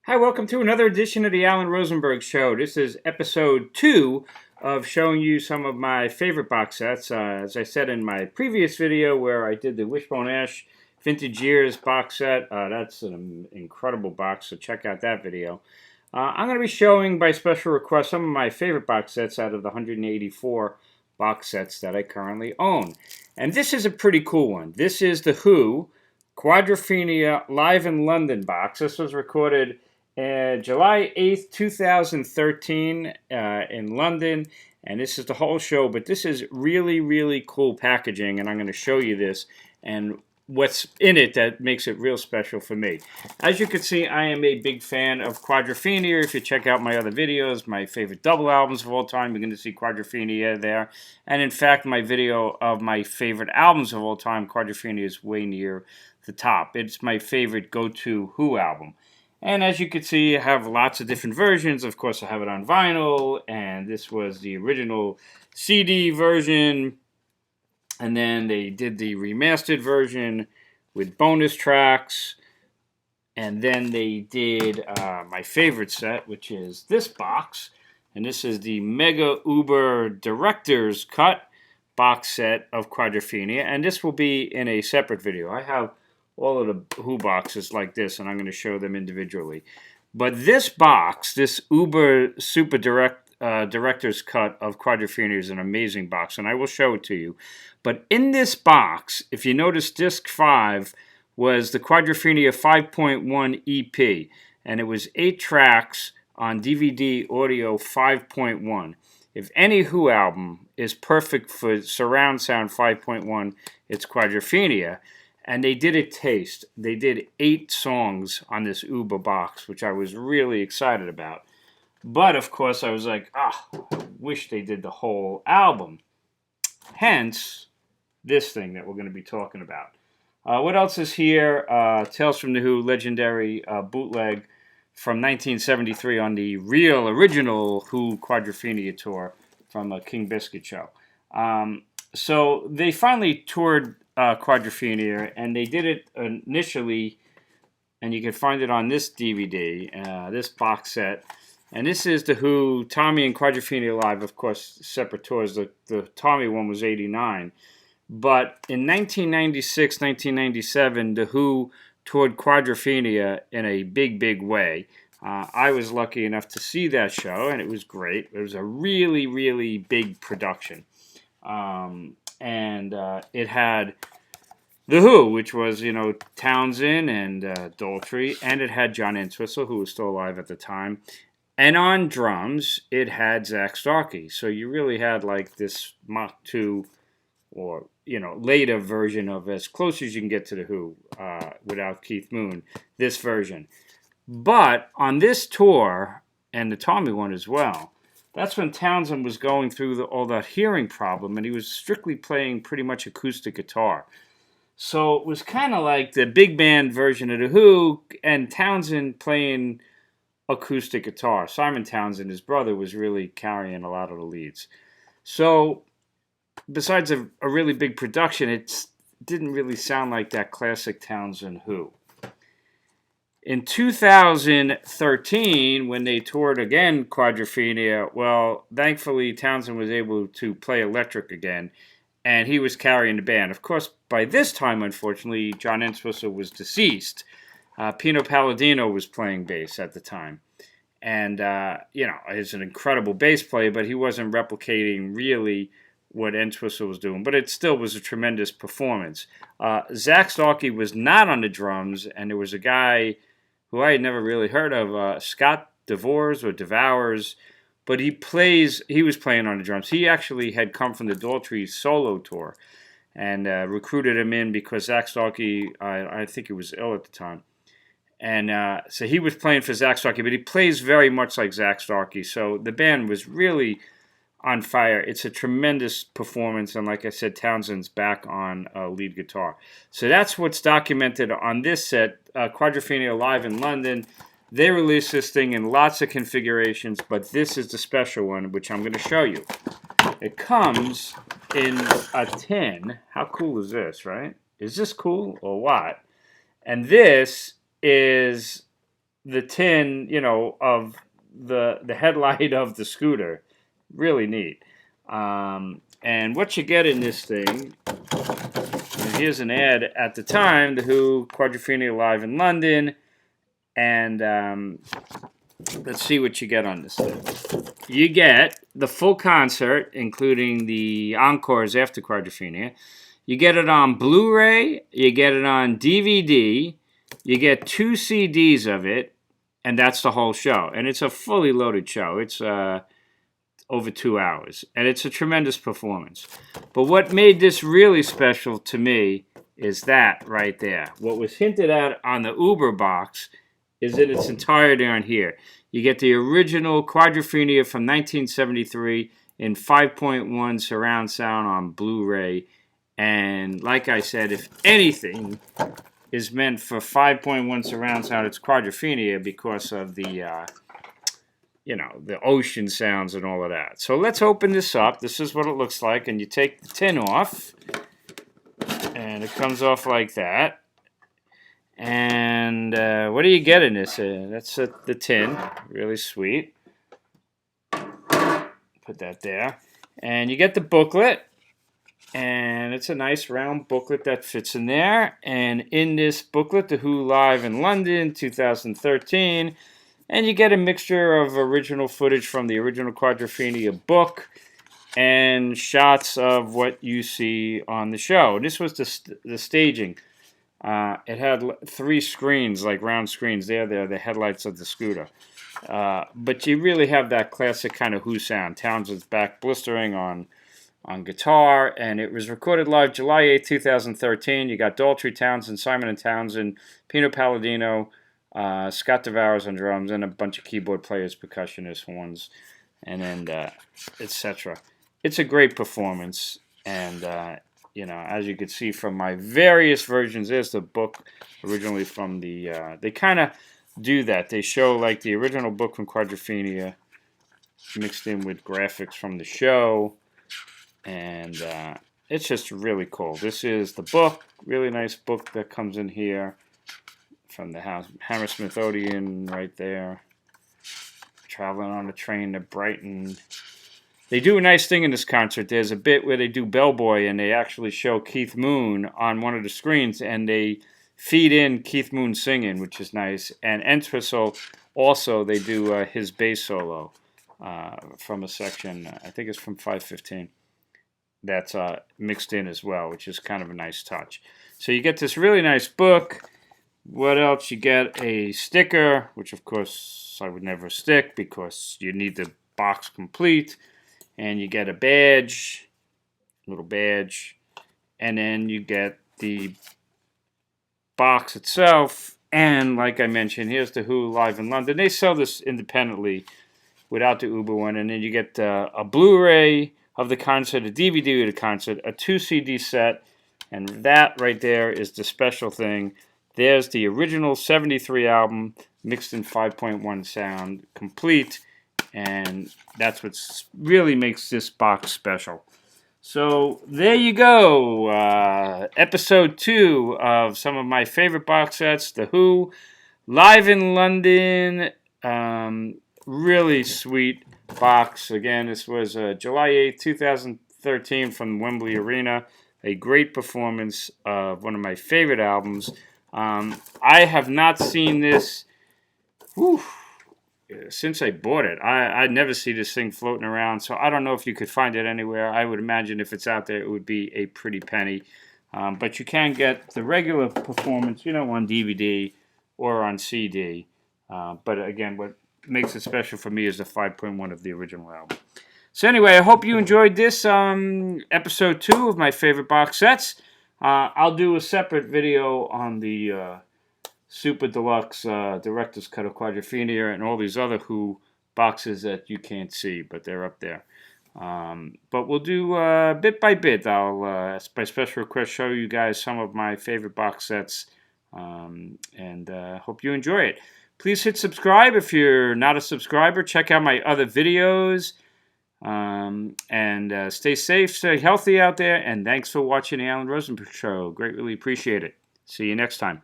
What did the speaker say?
Hi, welcome to another edition of the Alan Rosenberg Show. This is episode 2 of showing you some of my favorite box sets. As I said in my previous video where I did the Wishbone Ash Vintage Years box set, that's an incredible box, so check out that video. I'm going to be showing, by special request, some of my favorite box sets out of the 184 box sets that I currently own. And this is a pretty cool one. This is the Who Quadrophenia Live in London box. This was recorded July 8th, 2013 in London, and this is the whole show, but this is really, really cool packaging, and I'm going to show you this and what's in it that makes it real special for me. As you can see, I am a big fan of Quadrophenia. If you check out my other videos, my favorite double albums of all time, you're going to see Quadrophenia there. And in fact, my video of my favorite albums of all time, Quadrophenia is way near the top. It's my favorite go-to Who album. And as you can see, I have lots of different versions. Of course, I have it on vinyl, and this was the original CD version. And then they did the remastered version with bonus tracks. And then they did my favorite set, which is this box. And this is the Mega Uber Director's Cut box set of Quadrophenia. And this will be in a separate video. I have all of the Who boxes like this, and I'm going to show them individually. But this box, this Uber Super Director's Cut of Quadrophenia is an amazing box, and I will show it to you. But in this box, if you notice, disc 5 was the Quadrophenia 5.1 EP, and it was 8 tracks on DVD audio 5.1. If any Who album is perfect for surround sound 5.1, it's Quadrophenia. And they did a taste. They did 8 songs on this Uber box, which I was really excited about. But, of course, I was like, I wish they did the whole album. Hence, this thing that we're going to be talking about. What else is here? Tales from the Who, legendary bootleg from 1973 on the real, original Who Quadrophenia tour from a King Biscuit show. So they finally toured Quadrophenia, and they did it initially, and you can find it on this DVD, this box set. And this is the Who, Tommy and Quadrophenia Live, of course, separate tours. The Tommy one was 89. But in 1996, 1997, the Who toured Quadrophenia in a big, big way. I was lucky enough to see that show, and it was great. It was a really, really big production. And it had the Who, which was, Townsend and Daltrey, and it had John Entwistle, who was still alive at the time. And on drums, it had Zach Starkey. So you really had like this Mach 2 or, later version of as close as you can get to the Who without Keith Moon, this version. But on this tour, and the Tommy one as well, that's when Townsend was going through all that hearing problem, and he was strictly playing pretty much acoustic guitar. So it was kind of like the big band version of the Who, and Townsend playing acoustic guitar. Simon Townsend, his brother, was really carrying a lot of the leads. So besides a really big production, it didn't really sound like that classic Townsend Who. In 2013, when they toured again Quadrophenia, well, thankfully Townsend was able to play electric again, and he was carrying the band. Of course, by this time, unfortunately, John Entwistle was deceased. Pino Palladino was playing bass at the time. And, he's an incredible bass player, but he wasn't replicating really what Entwistle was doing. But it still was a tremendous performance. Zach Starkey was not on the drums, and there was a guy who I had never really heard of, Scott Devours, but he was playing on the drums. He actually had come from the Daltrey solo tour and recruited him in because Zach Starkey, I think he was ill at the time. And so he was playing for Zach Starkey, but he plays very much like Zach Starkey. So the band was really on fire. It's a tremendous performance, and like I said, Townsend's back on lead guitar. So that's what's documented on this set, Quadrophenia Live in London. They released this thing in lots of configurations, but this is the special one, which I'm going to show you. It comes in a tin. How cool is this, right? Is this cool or what? And this is the tin, you know, of the headlight of the scooter. Really neat. And what you get in this thing, and here's an ad at the time, the Who Quadrophenia live in London, and let's see what you get on this thing. You get the full concert, including the encores after Quadrophenia. You get it on Blu-ray, you get it on DVD, you get 2 CDs of it, and that's the whole show. And it's a fully loaded show. It's over 2 hours, and it's a tremendous performance. But what made this really special to me is that right there. What was hinted at on the Uber box is in its entirety on here. You get the original Quadrophenia from 1973 in 5.1 surround sound on Blu-ray. And like I said, if anything is meant for 5.1 surround sound, it's Quadrophenia because of the, you know, the ocean sounds and all of that. So let's open this up. This is what it looks like. And you take the tin off. And it comes off like that. And what do you get in this? That's the tin. Really sweet. Put that there. And you get the booklet. And it's a nice round booklet that fits in there. And in this booklet, The Who Live in London, 2013. And you get a mixture of original footage from the original Quadrophenia book and shots of what you see on the show. This was the staging. It had 3 screens, like round screens. They're the headlights of the scooter. But you really have that classic kind of Who sound. Townsend's back blistering on guitar, and it was recorded live July 8, 2013. You got Daltrey, Townsend, Simon and Townsend, Pino Palladino, Scott DeVaris on drums, and a bunch of keyboard players, percussionists, horns, and then etc. It's a great performance, and you know, as you can see from my various versions, there's the book originally from the. They kind of do that. They show like the original book from Quadrophenia mixed in with graphics from the show. And it's just really cool. This is the book, really nice book that comes in here from the Hammersmith Odeon right there. Traveling on a train to Brighton. They do a nice thing in this concert. There's a bit where they do Bellboy, and they actually show Keith Moon on one of the screens, and they feed in Keith Moon singing, which is nice. And Entwistle, also, they do his bass solo from a section, I think it's from 515. That's mixed in as well, which is kind of a nice touch. So you get this really nice book. What else? You get a sticker, which of course I would never stick because you need the box complete. And you get a badge, little badge. And then you get the box itself. And like I mentioned, here's the Who Live in London. They sell this independently without the Uber one. And then you get a Blu-ray of the concert, a DVD of the concert, a 2 CD set, and that right there is the special thing. There's the original 73 album mixed in 5.1 sound, complete, and that's what really makes this box special. So there you go, episode 2 of some of my favorite box sets, The Who, live in London, really sweet box. Again, this was July 8th, 2013 from Wembley Arena. A great performance of one of my favorite albums. I have not seen this since I bought it. I never see this thing floating around, so I don't know if you could find it anywhere. I would imagine if it's out there, it would be a pretty penny. But you can get the regular performance, you know, on DVD or on CD. But again, what makes it special for me is the 5.1 of the original album. So anyway, I hope you enjoyed this episode 2 of my favorite box sets. I'll do a separate video on the Super Deluxe Director's Cut of Quadrophenia and all these other Who boxes that you can't see, but they're up there. But we'll do bit by bit. I'll, by special request, show you guys some of my favorite box sets, and hope you enjoy it. Please hit subscribe if you're not a subscriber. Check out my other videos. And stay safe, stay healthy out there. And thanks for watching the Alan Rosenberg Show. Greatly appreciate it. See you next time.